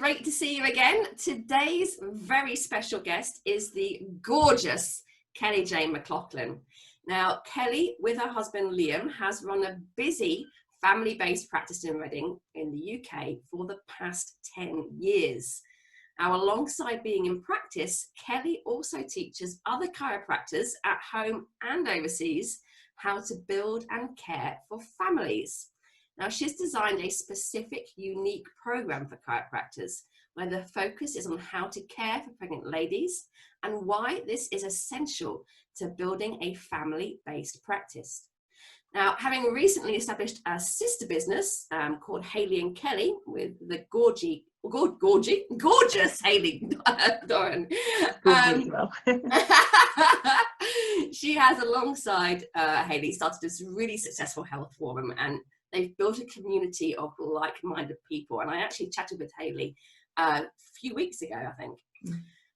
great to see you again. Today's very special guest is the gorgeous Kelly Jane McLaughlin. Now, Kelly, with her husband Liam, has run a busy family-based practice in Reading in the UK for the past 10 years. Now, alongside being in practice, Kelly also teaches other chiropractors at home and overseas how to build and care for families. Now, she's designed a specific, unique program for chiropractors where the focus is on how to care for pregnant ladies and why this is essential to building a family-based practice. Now, having recently established a sister business called Hayley and Kelly with the gorgeous Hayley Dorrian. She has, alongside Hayley, started this really successful health forum, and they've built a community of like-minded people. And I actually chatted with Hayley a few weeks ago, I think.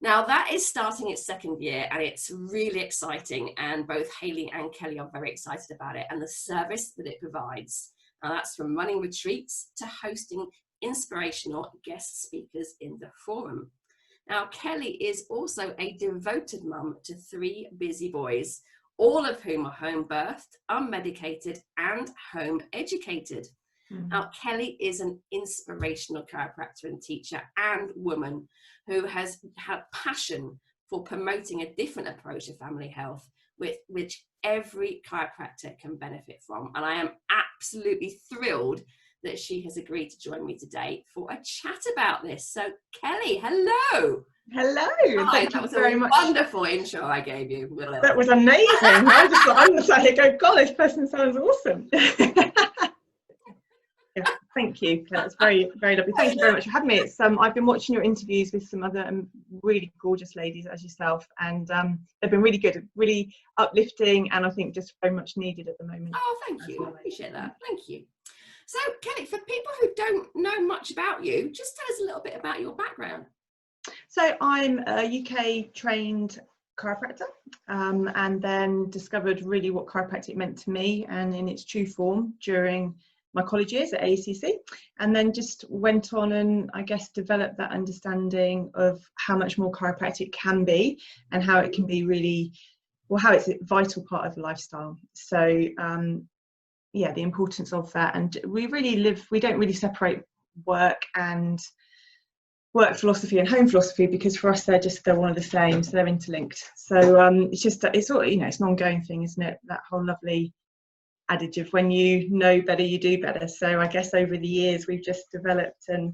Now, that is starting its second year, and it's really exciting. And both Hayley and Kelly are very excited about it and the service that it provides. Now, that's from running retreats to hosting inspirational guest speakers in the forum. Now, Kelly is also a devoted mum to 3 busy boys, all of whom are home birthed, unmedicated, and home educated. Now, Kelly is an inspirational chiropractor and teacher and woman who has had passion for promoting a different approach to family health, which every chiropractor can benefit from. And I am absolutely thrilled that she has agreed to join me today for a chat about this. So, Kelly, hello. Hello. Hi, Thank that you was very a much. Wonderful intro I gave you. That was amazing. I'm just like, go, God, this person sounds awesome. Yeah, thank you. That's very, very lovely. Thank you very much for having me. It's I've been watching your interviews with some other really gorgeous ladies as yourself, and they've been really good, really uplifting, and I think just very much needed at the moment. Oh, thank you. I appreciate that. Thank you. So, Kelly, for people who don't know much about you, just tell us a little bit about your background. So I'm a UK trained chiropractor, and then discovered really what chiropractic meant to me and in its true form during my college years at ACC, and then just went on and I guess developed that understanding of how much more chiropractic can be and how it can be really, well, how it's a vital part of the lifestyle. So yeah, the importance of that. And we don't really separate work philosophy and home philosophy, because for us they're one of the same, so they're interlinked. So it's all, it's an ongoing thing, isn't it, that whole lovely adage of when you know better you do better. So I guess over the years we've just developed, and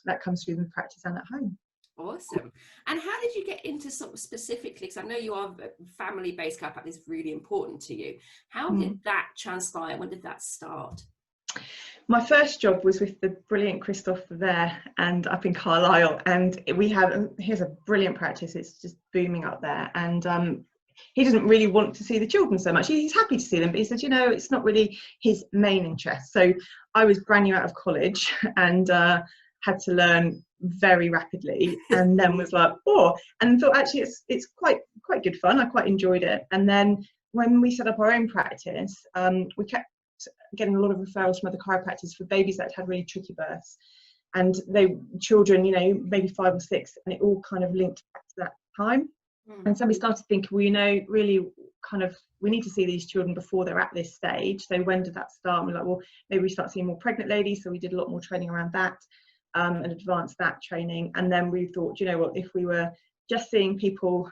that comes through the practice and at home. Awesome. And how did you get into sort of specifically, because I know you are family-based chiropractic is really important to you. How did that transpire? When did that start? My first job was with the brilliant Christoph there and up in Carlisle, and here's a brilliant practice. It's just booming up there, and he doesn't really want to see the children so much. He's happy to see them, but he said, it's not really his main interest. So I was brand new out of college and had to learn very rapidly, and then was like, and thought actually it's quite good fun. I quite enjoyed it. And then when we set up our own practice, we kept getting a lot of referrals from other chiropractors for babies that had really tricky births, and children, maybe 5 or 6, and it all kind of linked back to that time. And so we started thinking, really we need to see these children before they're at this stage. So when did that start? And we're like, well, maybe we start seeing more pregnant ladies. So we did a lot more training around that, and advanced that training. And then we thought, if we were just seeing people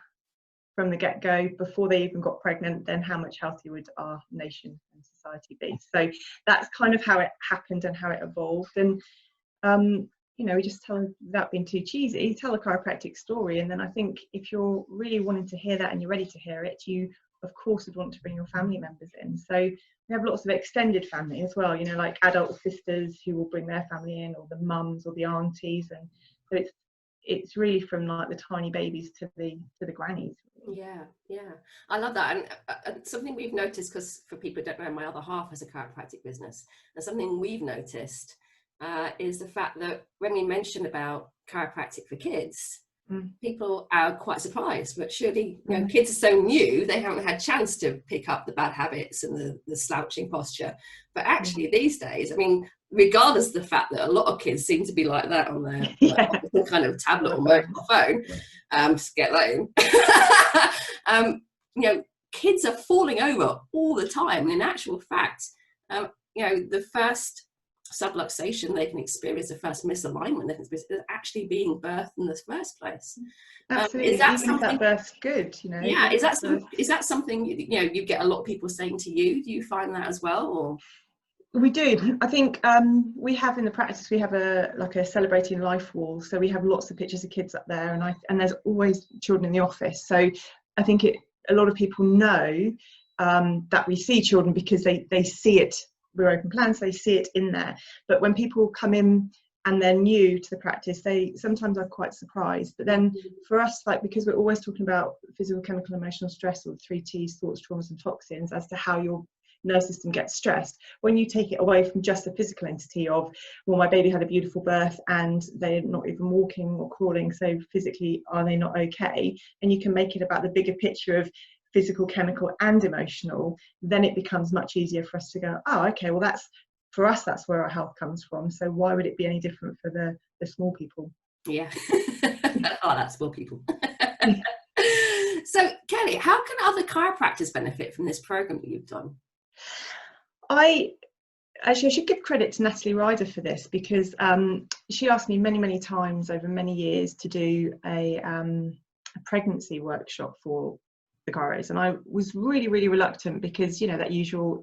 from the get-go before they even got pregnant, then how much healthier would our nation and society be? So that's kind of how it happened and how it evolved. And we just without being too cheesy, tell a chiropractic story. And then I think if you're really wanting to hear that and you're ready to hear it, you of course would want to bring your family members in. So we have lots of extended family as well, like adult sisters who will bring their family in, or the mums or the aunties. And so it's really from like the tiny babies to the grannies. Yeah, I love that. And something we've noticed, because for people who don't know, my other half has a chiropractic business, and something we've noticed is the fact that when we mention about chiropractic for kids, people are quite surprised. But surely, kids are so new, they haven't had a chance to pick up the bad habits and the slouching posture. But actually, these days, regardless of the fact that a lot of kids seem to be like that on their some kind of tablet or mobile phone, just get that in. You know, kids are falling over all the time. And in actual fact, you know, the first subluxation they can experience, the first misalignment they can experience, is actually being birthed in the first place. Absolutely. Is that even something? if that birth's good, you know. Yeah. Is that something, you know, you get a lot of people saying to you? Do you find that as well, or? We do. I think we have in the practice, we have a celebrating life wall. So we have lots of pictures of kids up there, and there's always children in the office. So I think a lot of people know that we see children because they see it. We're open plans, they see it in there. But when people come in and they're new to the practice, they sometimes are quite surprised. But then for us, like, because we're always talking about physical, chemical, emotional stress, or the 3 T's, thoughts, traumas and toxins, as to how your nervous system gets stressed. When you take it away from just the physical entity of, well, my baby had a beautiful birth and they're not even walking or crawling, so physically are they not okay, and you can make it about the bigger picture of physical, chemical and emotional, then it becomes much easier for us to go, oh, okay, well, that's, for us, that's where our health comes from, so why would it be any different for the small people? Yeah. Oh, that's small people. So Kelly, how can other chiropractors benefit from this program that you've done? I should give credit to Natalie Ryder for this, because she asked me many times over many years to do a pregnancy workshop for the chiros, and I was really reluctant because, you know, that usual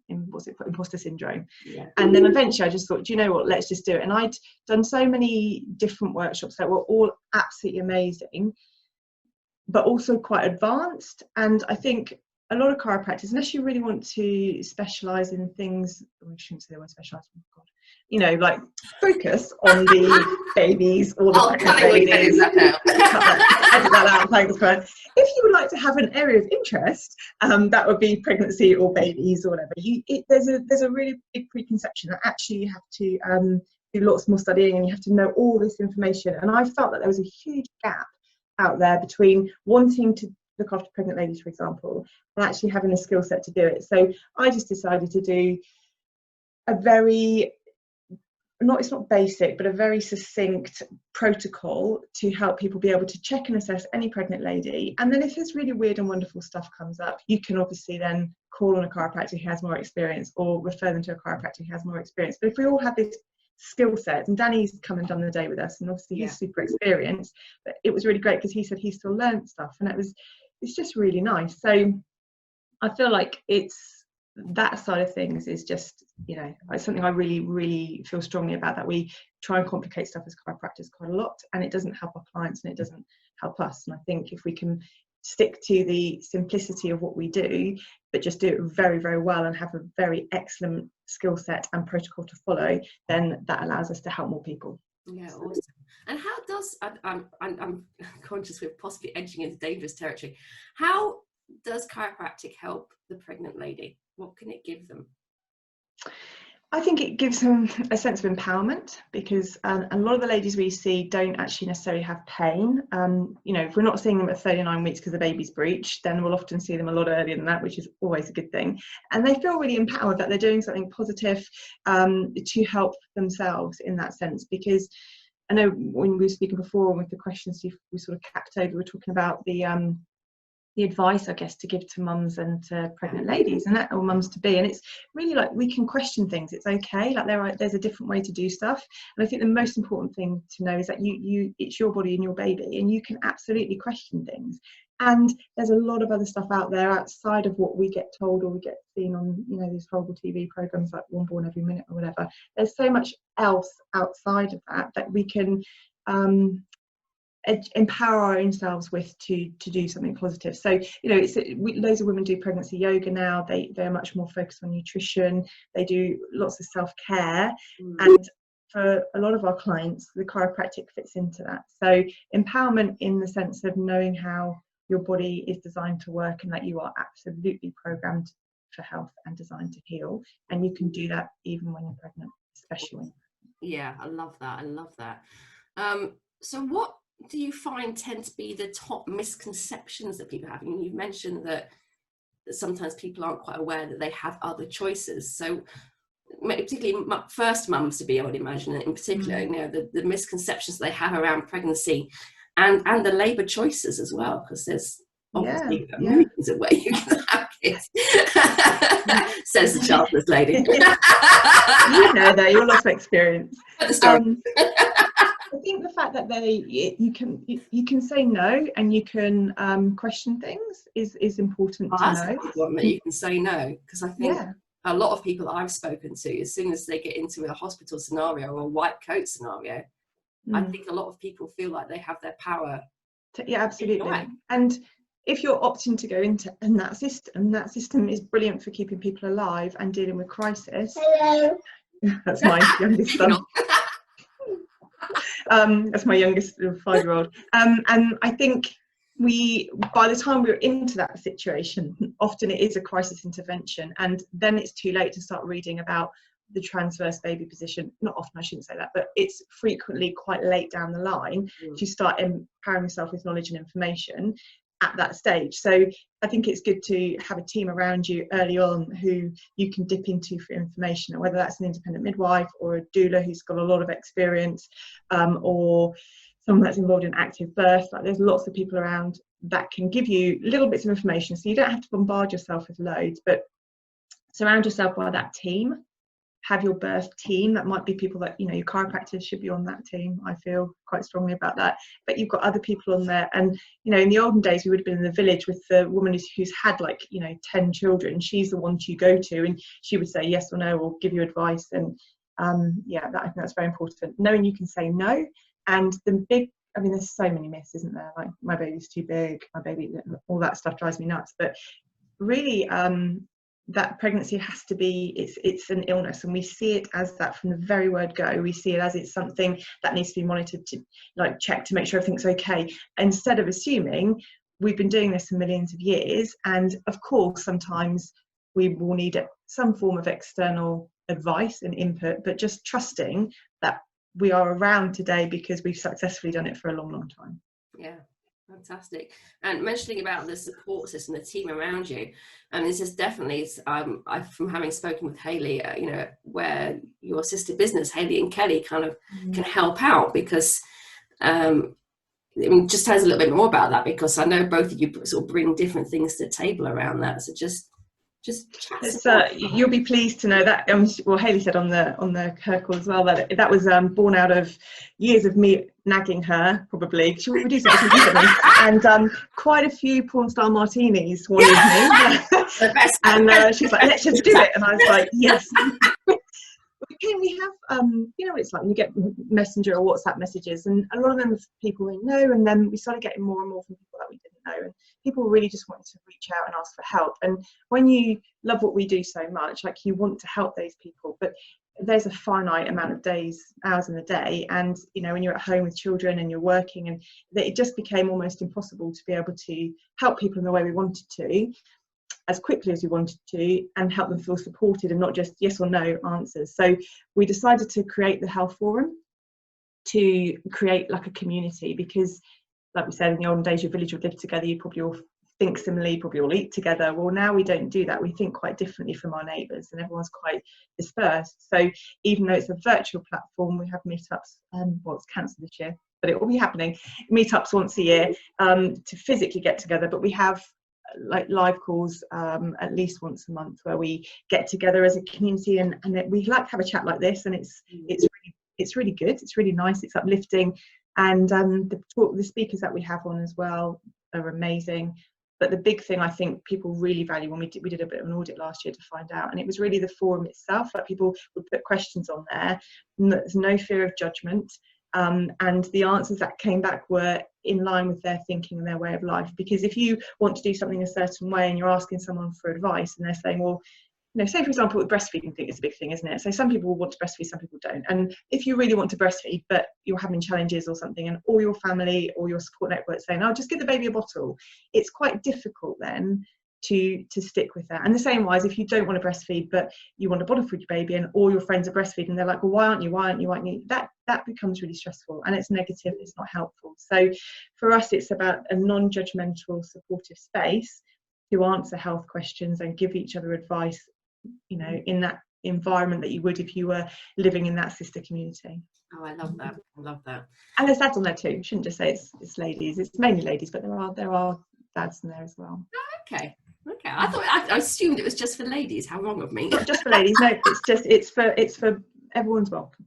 imposter syndrome. Yeah. And then eventually I just thought, do you know what, let's just do it. And I'd done so many different workshops that were all absolutely amazing, but also quite advanced. And I think a lot of chiropractors, unless you really want to specialise in things, we shouldn't say the word specialise, oh God, you know, like focus on the babies or the pregnant ladies. Edit that out, thanks, Fred. If you would like to have an area of interest, that would be pregnancy or babies or whatever. There's a really big preconception that actually you have to do lots more studying and you have to know all this information. And I felt that there was a huge gap out there between wanting to look after pregnant ladies, for example, and actually having the skill set to do it. So I just decided to do a very, it's not basic, but a very succinct protocol to help people be able to check and assess any pregnant lady. And then if this really weird and wonderful stuff comes up, you can obviously then call on a chiropractor who has more experience, or refer them to a chiropractor who has more experience. But if we all have this skill set, and Danny's come and done the day with us, and obviously he's super experienced, but it was really great because he said he still learned stuff, and it's just really nice. So I feel like it's that side of things is just, you know, it's something I really feel strongly about, that we try and complicate stuff as chiropractors quite a lot, and it doesn't help our clients and it doesn't help us. And I think if we can stick to the simplicity of what we do, but just do it very well and have a very excellent skill set and protocol to follow, then that allows us to help more people. Yeah, awesome. And how does, I'm conscious we're possibly edging into dangerous territory, how does chiropractic help the pregnant lady? What can it give them? I think it gives them a sense of empowerment, because a lot of the ladies we see don't actually necessarily have pain. You know, if we're not seeing them at 39 weeks because the baby's breech, then we'll often see them a lot earlier than that, which is always a good thing. And they feel really empowered that they're doing something positive to help themselves in that sense. Because I know when we were speaking before with the questions we sort of capped over, we're talking about the advice, I guess, to give to mums and to pregnant ladies, and that, or mums to be. And it's really like, we can question things. It's okay. Like there's a different way to do stuff. And I think the most important thing to know is that it's your body and your baby, and you can absolutely question things. And there's a lot of other stuff out there outside of what we get told or we get seen on, you know, these horrible TV programs like One Born Every Minute or whatever. There's so much else outside of that we can empower our own selves with to do something positive. So, you know, loads of women do pregnancy yoga now. They're much more focused on nutrition. They do lots of self-care, and for a lot of our clients, the chiropractic fits into that. So empowerment in the sense of knowing how your body is designed to work, and that you are absolutely programmed for health and designed to heal, and you can do that even when you're pregnant, especially. Yeah, I love that. So what do you find tend to be the top misconceptions that people have? I mean, you've mentioned that sometimes people aren't quite aware that they have other choices. So particularly first mums to be, I would imagine, in particular, you know, the misconceptions they have around pregnancy and the labour choices as well, because there's obviously millions of ways you can have kids, says the childless lady. You know, though, you're lots of experience. I think the fact that you can say no and you can question things is important to know. One that you can say no, because I think a lot of people I've spoken to, as soon as they get into a hospital scenario or a white coat scenario, I think a lot of people feel like they have their power. Yeah, absolutely. And if you're opting to go into that system is brilliant for keeping people alive and dealing with crisis. Hello. That's my youngest son. That's my youngest 5-year-old. And I think by the time we're into that situation, often it is a crisis intervention, and then it's too late to start reading about the transverse baby position. Not often, I shouldn't say that, but it's frequently quite late down the line to start empowering yourself with knowledge and information at that stage. So I think it's good to have a team around you early on who you can dip into for information, and whether that's an independent midwife or a doula who's got a lot of experience, or someone that's involved in active birth. Like, there's lots of people around that can give you little bits of information, so you don't have to bombard yourself with loads, but surround yourself by that team. Have your birth team. That might be people that, you know, your chiropractors should be on that team. I feel quite strongly about that. But you've got other people on there. And, you know, in the olden days, we would have been in the village with the woman who's had, like, you know, 10 children. She's the one to go to, and she would say yes or no, or give you advice. And I think that's very important. Knowing you can say no. And there's so many myths, isn't there? Like, my baby's too big, my baby, all that stuff drives me nuts. But really, that pregnancy has to be, it's an illness, and we see it as that from the very word go. We see it as it's something that needs to be monitored, to like check to make sure everything's okay, instead of assuming we've been doing this for millions of years. And of course, sometimes we will need some form of external advice and input, but just trusting that we are around today because we've successfully done it for a long, long time. Yeah. Fantastic. And mentioning about the support system, the team around you, and this is definitely, from having spoken with Hayley, you know, where your sister business, Hayley and Kelly, kind of can help out, because just tell us a little bit more about that, because I know both of you sort of bring different things to the table around that. So just you'll be pleased to know that Hayley said on her call as well that was born out of years of me nagging her, probably. She would do something, and quite a few porn star martinis one evening. And she's like, let's just do it. And I was like, yes. We have, you know, it's like you get messenger or WhatsApp messages, and a lot of them are people we know, and then we started getting more and more from people that we didn't know, and people really just wanted to reach out and ask for help. And when you love what we do so much, like, you want to help those people, but there's a finite amount of hours in the day, and, you know, when you're at home with children and you're working, and it just became almost impossible to be able to help people in the way we wanted to, as quickly as we wanted to, and help them feel supported and not just yes or no answers. So we decided to create the Health Forum, to create like a community, because like we said, in the olden days, your village would live together, you probably all think similarly, probably all eat together. Well, now we don't do that. We think quite differently from our neighbours, and everyone's quite dispersed. So even though it's a virtual platform, we have meetups, it's cancelled this year, but it will be happening, meetups once a year, to physically get together. But we have like live calls at least once a month, where we get together as a community, and we like to have a chat like this, and it's really good, it's really nice, it's uplifting, and the speakers that we have on as well are amazing. But the big thing I think people really value, when we did a bit of an audit last year to find out, and it was really the forum itself. Like, people would put questions on there, and there's no fear of judgment. And the answers that came back were in line with their thinking and their way of life. Because if you want to do something a certain way and you're asking someone for advice, and they're saying, well, you know, say for example, with breastfeeding thing, it's a big thing, isn't it? So some people want to breastfeed, some people don't. And if you really want to breastfeed, but you're having challenges or something, and all your family or your support network saying, oh, just give the baby a bottle, it's quite difficult then to stick with that. And the same wise, if you don't want to breastfeed, but you want a bottle for your baby, and all your friends are breastfeeding, they're like, well, why aren't you? That becomes really stressful, and it's negative, it's not helpful. So for us, it's about a non-judgmental, supportive space to answer health questions and give each other advice, you know, in environment that you would if you were living in that sister community. Oh, I love that. I love that. And there's dads on there too. Shouldn't just say it's ladies. It's mainly ladies, but there are dads in there as well. Okay. I assumed it was just for ladies. How wrong of me. Not just for ladies. No, it's for everyone's welcome.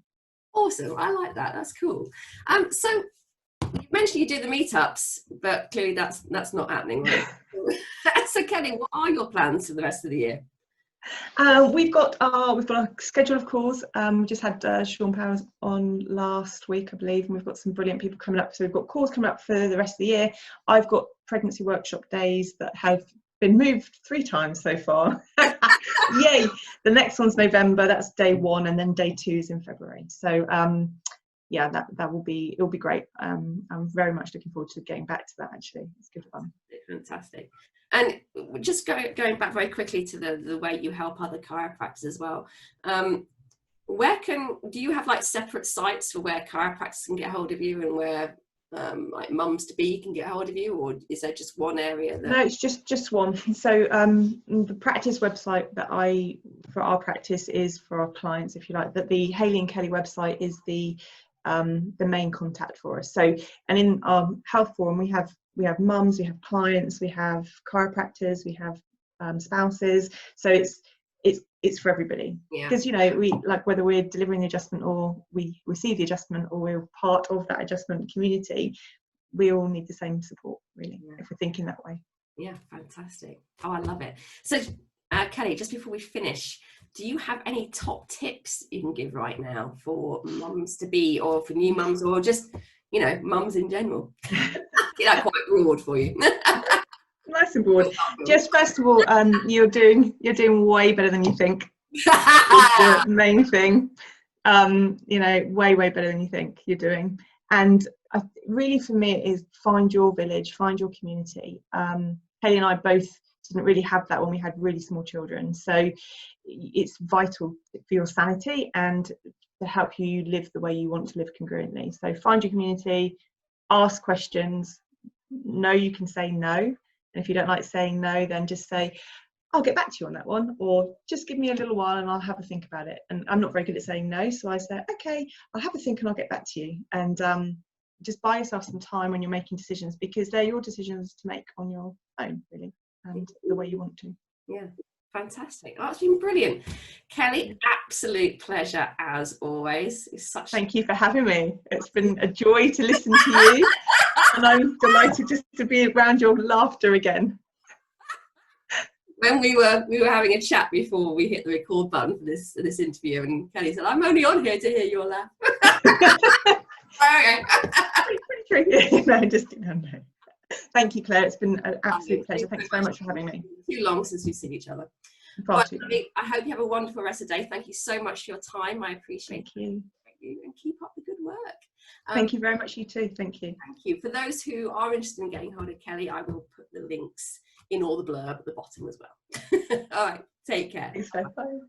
Awesome. I like that. That's cool. So you mentioned you do the meetups, but clearly that's not happening, right? So Kelly, what are your plans for the rest of the year? We've got a schedule of calls. We just had Sean Powers on last week, I believe, and we've got some brilliant people coming up. So we've got calls coming up for the rest of the year. I've got pregnancy workshop days that have been moved 3 times so far. Yay! The next one's November. That's day 1, and then day 2 is in February. So yeah, it'll be great. I'm very much looking forward to getting back to that. Actually, it's good fun. Fantastic. And just going back very quickly to the way you help other chiropractors as well. Do you have like separate sites for where chiropractors can get hold of you and where like mums to be can get hold of you, or is there just one area that... No, it's just one. So the practice website for our practice is for our clients, if you like, that the Hayley and Kelly website is the main contact for us. So, and in our health forum we have mums, we have clients, we have chiropractors, we have spouses. So it's for everybody, because we like, whether we're delivering the adjustment or we receive the adjustment or we're part of that adjustment community, we all need the same support, really, if we're thinking that way. Yeah, fantastic. Oh, I love it. So Kelly, just before we finish, do you have any top tips you can give right now for mums to be, or for new mums, or just mums in general? Quite broad for you. Nice and broad. Just first of all, you're doing way better than you think. That's the main thing. Way better than you think you're doing. And really, for me, it is find your village, find your community. Hayley and I both didn't really have that when we had really small children. So it's vital for your sanity and to help you live the way you want to live congruently. So find your community, ask questions, know you can say no. And if you don't like saying no, then just say, I'll get back to you on that one, or just give me a little while and I'll have a think about it. And I'm not very good at saying no, so I say, okay, I'll have a think and I'll get back to you. And just buy yourself some time when you're making decisions, because they're your decisions to make on your own, really, and the way you want to. Yeah, fantastic. Oh, that's been brilliant. Kelly, absolute pleasure as always. Thank you for having me. It's been a joy to listen to you, and I'm delighted just to be around your laughter again. When we were having a chat before we hit the record button for this interview, and Kelly said, "I'm only on here to hear your laugh." Okay. Pretty tricky. No. Thank you, Claire. It's been an absolute pleasure. Thanks very much for having me. Too long since we've seen each other. I hope you have a wonderful rest of the day. Thank you so much for your time. I appreciate it. Thank you, and keep up the good work. Thank you very much. You too. Thank you. Thank you. For those who are interested in getting hold of Kelly, I will put the links in all the blurb at the bottom as well. All right. Take care. Thanks, bye.